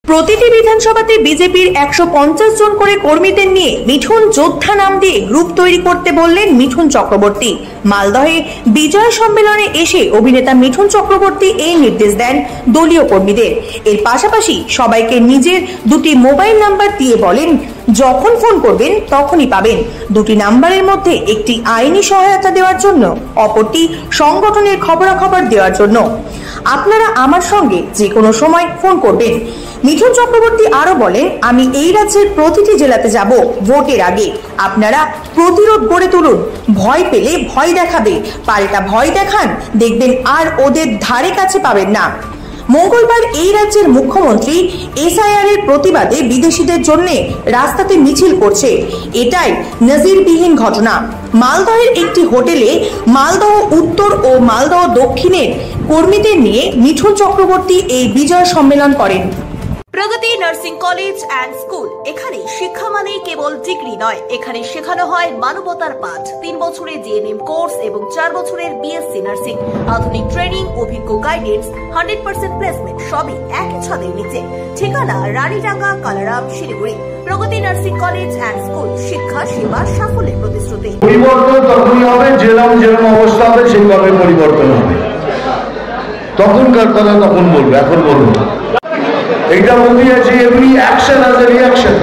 প্রতিটি বিধানসভাতে বিজেপির 150 জন করে কর্মীদের নিয়ে মিঠুন যোদ্ধা নাম দিয়ে গ্রুপ তৈরি করতে বললেন মিঠুন চক্রবর্তী। মালদহে বিজয় সম্মেলনে এসে অভিনেতা মিঠুন চক্রবর্তী এই নির্দেশ দেন দলীয় কর্মীদের। এর পাশাপাশি সবাইকে নিজের দুটি মোবাইল নাম্বার দিয়ে বলেন, যখন ফোন করবেন তখনই পাবেন। দুটি নাম্বারের মধ্যে একটি আইনি সহায়তা দেওয়ার জন্য, অপরটি সংগঠনের খবরাখবর দেওয়ার জন্য। আপনারা আমার সঙ্গে যে কোনো সময় ফোন করবেন। মিঠুন চক্রবর্তী আরো বলেন, আমি এই রাজ্যের প্রতিটি জেলাতে যাব ভোটের আগে। আপনারা প্রতিরোধ গড়ে তুলুন। ভয় পেলে ভয় দেখাবে, পাল্টা ভয় দেখান, দেখবেন আর ওদের ধারে কাছে পাবেন না। মঙ্গলবার এই রাজ্যের মুখ্যমন্ত্রী এসআইআর এর প্রতিবাদে বিদেশিদের জন্য রাস্তাতে মিছিল করছে। এটাই নজিরবিহীন ঘটনা। মালদহের একটি হোটেলে মালদহ উত্তর ও মালদহ দক্ষিণের কর্মীদের নিয়ে মিঠুন চক্রবর্তী এই বিজয় সম্মেলন করেন। প্রগতি নার্সিং কলেজ অ্যান্ড স্কুল। এখানে শিক্ষা মানে কেবল ডিগ্রি নয়, এখানে শেখানো হয় মানবতার পাঠ। 3 বছরের জিএনএম কোর্স এবং 4 বছরের বিএসসি নার্সিং। আধুনিক ট্রেনিং, অভিজ্ঞ গাইডেন্স, 100% প্লেসমেন্ট, সবই একই ছাদের নিচে। ঠিকানা রানীডাঙ্গা, কালারাম, শিলিগুড়ি। প্রগতি নার্সিং কলেজ অ্যান্ড স্কুল, শিক্ষা সেবা সাফল্যের প্রতিশ্রুতি। পরিবর্তন তখনই হবে যেরকম অবস্থা হবে সেইভাবে পরিবর্তন হবে। তখনকার কথা তখন বলবো, এখন বলবো। এইটা বলতে আছে এমনি অ্যাকশন অ্যাজ এ রিয়াকশন।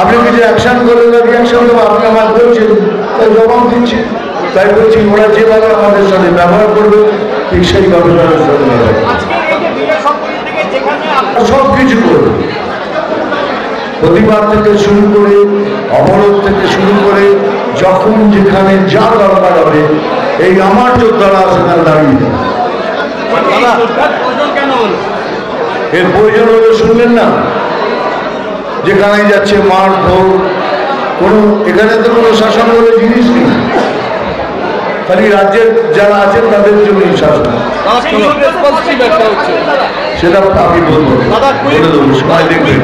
আপনি কিছু অ্যাকশন করলেন, রিয়াকশন দেবো, আপনি আমার বলছেন, তাই জবাব দিচ্ছি। তাই বলছি ওরা যেভাবে আমাদের সাথে ব্যবহার করবে ঠিক সেইভাবে তাদের সাথে সব কিছু করবে। প্রতিবাদ থেকে শুরু করে, অবরোধ থেকে শুরু করে, যখন যেখানে যা দরকার হবে এই আমার যোদ্ধারা সেখানে দাঁড়িয়ে যাবে। এর প্রয়োজন হলে শুনলেন না, যেখানে যাচ্ছে মার ধর, কোনো এখানে তো কোনো শাসন বলে জিনিস নেই, খালি রাজ্যের যারা আছেন তাদের জন্যই শাসন। সেটা আমি বলবো, বলে দেবো, সময় দেখবেন।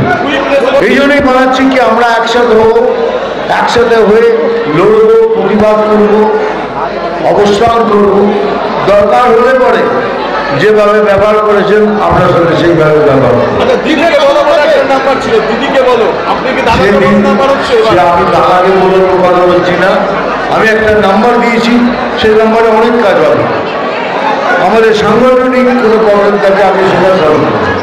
এই জন্যই বানাচ্ছি কি আমরা একসাথে হবো, একসাথে হয়ে লড়বো, প্রতিবাদ করবো, অবস্থান করবো। দরকার হলে পরে যেভাবে ব্যবহার করেছেন আপনার সাথে সেইভাবে ব্যবহার। আমি দাদাকে বলার কথা বলছি না, আমি একটা নাম্বার দিয়েছি, সেই নাম্বারে অনেক কাজ হবে। আমাদের সাংগঠনিক কোনো প্রবলেম থাকে আমি সেটা সলভ করব।